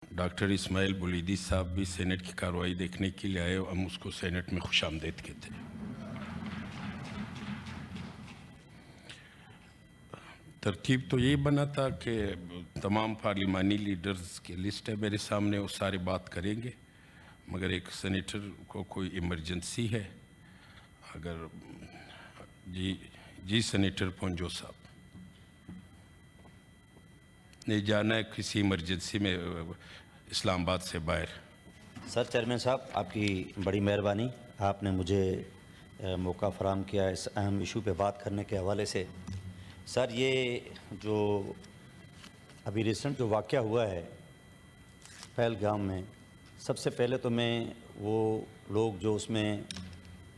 Doctor Ismail बुलीदी साहब भी senate की कार्रवाई देखने के लिए आए। हम उसको सेनेट में खुशामदीद कहते हैं। तरतीब तो यही बना था कि तमाम पार्लिमानी लीडर्स की लिस्ट है मेरे सामने, वो सारे बात करेंगे, मगर एक सेनेटर को कोई इमरजेंसी है। अगर जी सेनेटर पोंजो साहब ने जाना है किसी इमरजेंसी में इस्लामाबाद से बाहर। सर, चेयरमैन साहब, आपकी बड़ी मेहरबानी, आपने मुझे मौका फराहम किया इस अहम इशू पे बात करने के हवाले से। सर, ये जो अभी रिसेंट जो वाक़या हुआ है पहलगाम में, सबसे पहले तो मैं वो लोग जो उसमें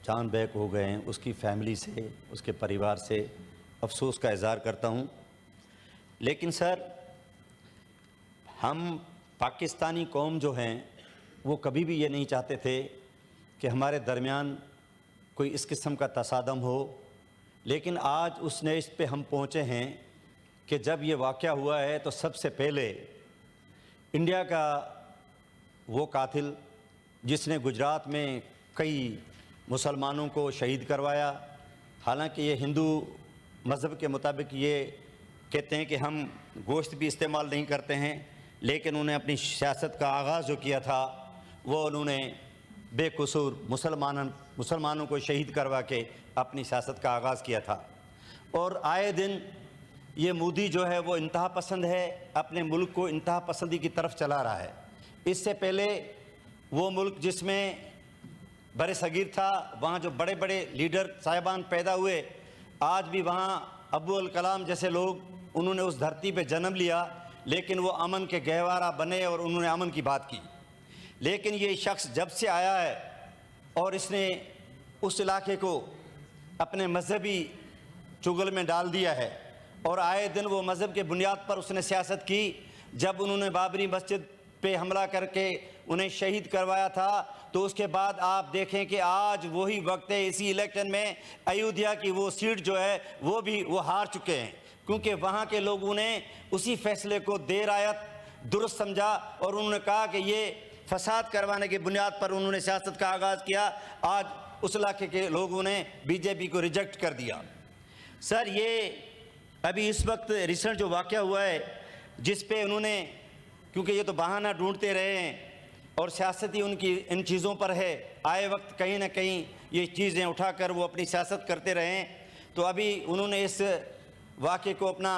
जान बैक हो गए हैं उसकी फैमिली से, उसके परिवार से अफसोस का इज़हार करता हूँ। लेकिन सर, हम पाकिस्तानी कौम जो हैं वो कभी भी ये नहीं चाहते थे कि हमारे दरमियान कोई इस किस्म का तसादम हो। लेकिन आज उस नेश पे हम पहुँचे हैं कि जब ये वाक़या हुआ है तो सबसे पहले इंडिया का वो कातिल जिसने गुजरात में कई मुसलमानों को शहीद करवाया, हालांकि ये हिंदू मज़हब के मुताबिक ये कहते हैं कि हम गोश्त भी इस्तेमाल नहीं करते हैं, लेकिन उन्हें अपनी सियासत का आगाज़ जो किया था वो उन्होंने बेकसूर मुसलमानों को शहीद करवा के अपनी सियासत का आगाज़ किया था। और आए दिन ये मोदी जो है वो इंतहा पसंद है, अपने मुल्क को इंतहा पसंदी की तरफ चला रहा है। इससे पहले वो मुल्क जिसमें बड़े सगीर था, वहाँ जो बड़े बड़े लीडर साहिबान पैदा हुए, आज भी वहाँ अब्दुल कलाम जैसे लोग उन्होंने उस धरती पे जन्म लिया, लेकिन वो अमन के गहवारा बने और उन्होंने अमन की बात की। लेकिन ये शख्स जब से आया है और इसने उस इलाके को अपने मजहबी चुगल में डाल दिया है और आए दिन वो मज़हब के बुनियाद पर उसने सियासत की। जब उन्होंने बाबरी मस्जिद पे हमला करके उन्हें शहीद करवाया था, तो उसके बाद आप देखें कि आज वही वक्त है, इसी इलेक्शन में अयोध्या की वो सीट जो है वो हार चुके हैं, क्योंकि वहाँ के लोगों ने उसी फैसले को देर आयत दुरुस्त समझा और उन्होंने कहा कि ये फसाद करवाने की बुनियाद पर उन्होंने सियासत का आगाज़ किया। आज उस इलाके के लोगों ने बीजेपी को रिजेक्ट कर दिया। सर, ये अभी इस वक्त रिसेंट जो वाक़या हुआ है जिस पे उन्होंने, क्योंकि ये तो बहाना ढूंढते रहे हैं और सियासत ही उनकी इन चीज़ों पर है, आए वक्त कहीं ना कहीं ये चीज़ें उठाकर वो अपनी सियासत करते रहे, तो अभी उन्होंने इस वाक़े को अपना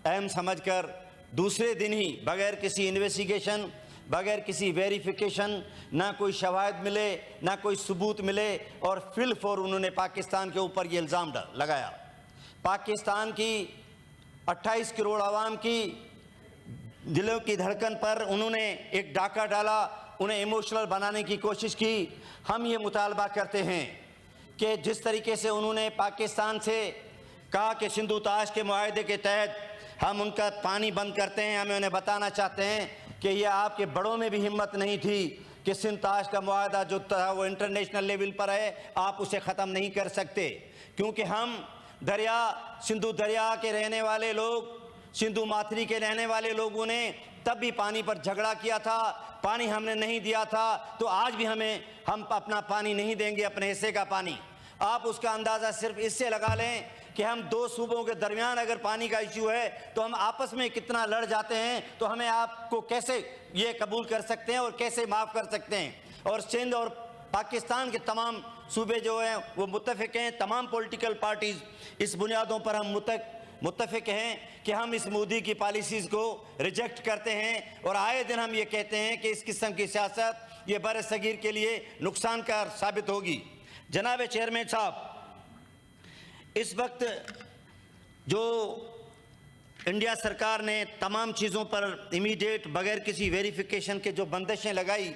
अहम समझकर दूसरे दिन ही बग़ैर किसी इन्वेस्टिगेशन, बग़ैर किसी वेरिफिकेशन, ना कोई शवाहिद मिले, ना कोई सबूत मिले, और फिलफौर उन्होंने पाकिस्तान के ऊपर ये इल्ज़ाम लगाया। पाकिस्तान की 28 करोड़ आवाम की दिलों की धड़कन पर उन्होंने एक डाका डाला, उन्हें इमोशनल बनाने की कोशिश की। हम ये मुतालबा करते हैं कि जिस तरीके से उन्होंने पाकिस्तान से कहा कि सिंधु ताश के मुआहदे के तहत हम उनका पानी बंद करते हैं, हमें उन्हें बताना चाहते हैं कि यह आपके बड़ों में भी हिम्मत नहीं थी कि सिंधु ताश का मुआहदा जो था वो इंटरनेशनल लेवल पर है, आप उसे ख़त्म नहीं कर सकते। क्योंकि हम सिंधु दरिया के रहने वाले लोग, सिंधु माथरी के रहने वाले लोगों ने तब भी पानी पर झगड़ा किया था, पानी हमने नहीं दिया था, तो आज भी हम अपना पानी नहीं देंगे, अपने हिस्से का पानी। आप उसका अंदाज़ा सिर्फ इससे लगा लें कि हम दो सूबों के दरमियान अगर पानी का इशू है तो हम आपस में कितना लड़ जाते हैं, तो हमें आपको कैसे ये कबूल कर सकते हैं और कैसे माफ़ कर सकते हैं। और सिंध और पाकिस्तान के तमाम सूबे जो हैं वो मुत्तफ़िक हैं, तमाम पॉलिटिकल पार्टीज़ इस बुनियादों पर हम मुत्तफ़िक हैं कि हम इस मोदी की पॉलिसीज़ को रिजेक्ट करते हैं। और आए दिन हम ये कहते हैं कि इस किस्म की सियासत ये बर सगीर के लिए नुकसानकार साबित होगी। जनाब चेयरमैन साहब, इस वक्त जो इंडिया सरकार ने तमाम चीज़ों पर इमीडिएट बग़ैर किसी वेरिफिकेशन के जो बंदिशें लगाई,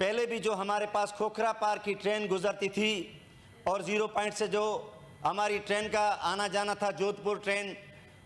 पहले भी जो हमारे पास खोखरा पार की ट्रेन गुजरती थी और 0 पॉइंट से जो हमारी ट्रेन का आना जाना था, जोधपुर ट्रेन,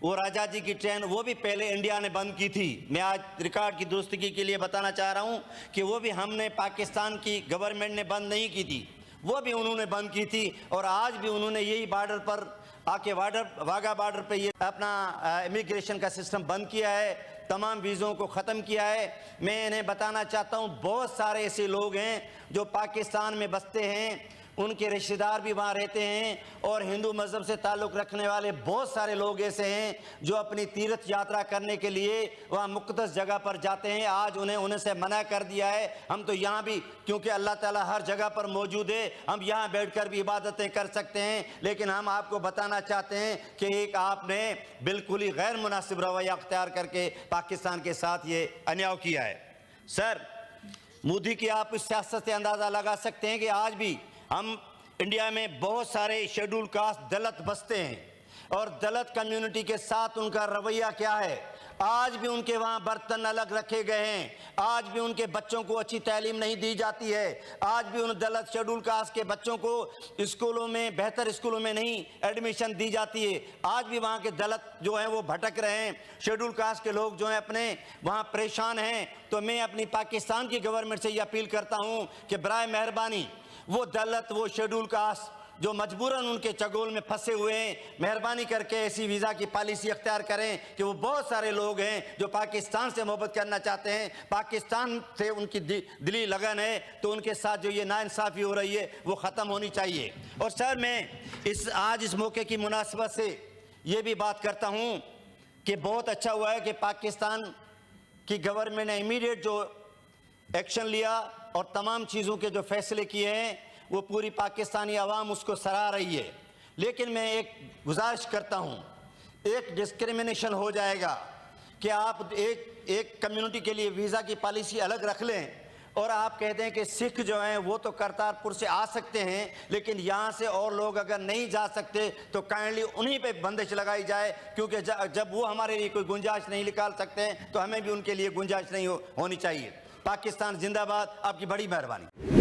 वो राजा जी की ट्रेन, वो भी पहले इंडिया ने बंद की थी। मैं आज रिकॉर्ड की दुरुस्तगी के लिए बताना चाह रहा हूँ कि वो भी हमने, पाकिस्तान की गवर्नमेंट ने बंद नहीं की थी, वो भी उन्होंने बंद की थी। और आज भी उन्होंने यही बॉर्डर पर आके वाघा बॉर्डर पे ये अपना इमिग्रेशन का सिस्टम बंद किया है तमाम वीज़ों को ख़त्म किया है। मैं इन्हें बताना चाहता हूँ, बहुत सारे ऐसे लोग हैं जो पाकिस्तान में बसते हैं, उनके रिश्तेदार भी वहाँ रहते हैं, और हिंदू मज़हब से ताल्लुक़ रखने वाले बहुत सारे लोग ऐसे हैं जो अपनी तीर्थ यात्रा करने के लिए वहाँ मुक़द्दस जगह पर जाते हैं। आज उन्हें से मना कर दिया है। हम तो यहाँ भी, क्योंकि अल्लाह ताला हर जगह पर मौजूद है, हम यहाँ बैठकर भी इबादतें कर सकते हैं, लेकिन हम आपको बताना चाहते हैं कि एक आपने बिल्कुल ही गैर मुनासिब रवैया अख्तियार करके पाकिस्तान के साथ ये अन्याय किया है। सर, मोदी की आप इस सियासत से अंदाज़ा लगा सकते हैं कि आज भी हम इंडिया में बहुत सारे शेड्यूल कास्ट दलित बसते हैं, और दलित कम्युनिटी के साथ उनका रवैया क्या है। आज भी उनके वहाँ बर्तन अलग रखे गए हैं, आज भी उनके बच्चों को अच्छी तालीम नहीं दी जाती है, आज भी उन दलित शेड्यूल कास्ट के बच्चों को स्कूलों में, बेहतर स्कूलों में नहीं एडमिशन दी जाती है। आज भी वहाँ के दलित जो हैं वो भटक रहे हैं, शेड्यूल कास्ट के लोग जो हैं अपने वहाँ परेशान हैं। तो मैं अपनी पाकिस्तान की गवर्नमेंट से ये अपील करता हूँ कि बराए मेहरबानी वो दलित, वो शेड्यूल कास्ट जो मजबूरन उनके चंगुल में फंसे हुए हैं, मेहरबानी करके ऐसी वीज़ा की पॉलिसी अख्तियार करें कि वो बहुत सारे लोग हैं जो पाकिस्तान से मोहब्बत करना चाहते हैं, पाकिस्तान से उनकी दिली लगन है, तो उनके साथ जो ये नाइंसाफ़ी हो रही है वो ख़त्म होनी चाहिए। और सर, मैं आज इस मौके की मुनासबत से ये भी बात करता हूँ कि बहुत अच्छा हुआ है कि पाकिस्तान की गवर्नमेंट ने इमीडिएट जो एक्शन लिया और तमाम चीज़ों के जो फैसले किए हैं वो पूरी पाकिस्तानी आवाम उसको सराह रही है। लेकिन मैं एक गुजारिश करता हूँ, एक डिस्क्रिमिनेशन हो जाएगा कि आप एक कम्युनिटी के लिए वीज़ा की पॉलिसी अलग रख लें, और आप कहते हैं कि सिख जो हैं वो तो करतारपुर से आ सकते हैं, लेकिन यहाँ से और लोग अगर नहीं जा सकते तो काइंडली उन्हीं पे बंदिश लगाई जाए, क्योंकि जब वो हमारे लिए कोई गुंजाइश नहीं निकाल सकते हैं तो हमें भी उनके लिए गुंजाइश नहीं होनी चाहिए। पाकिस्तान जिंदाबाद। आपकी बड़ी मेहरबानी।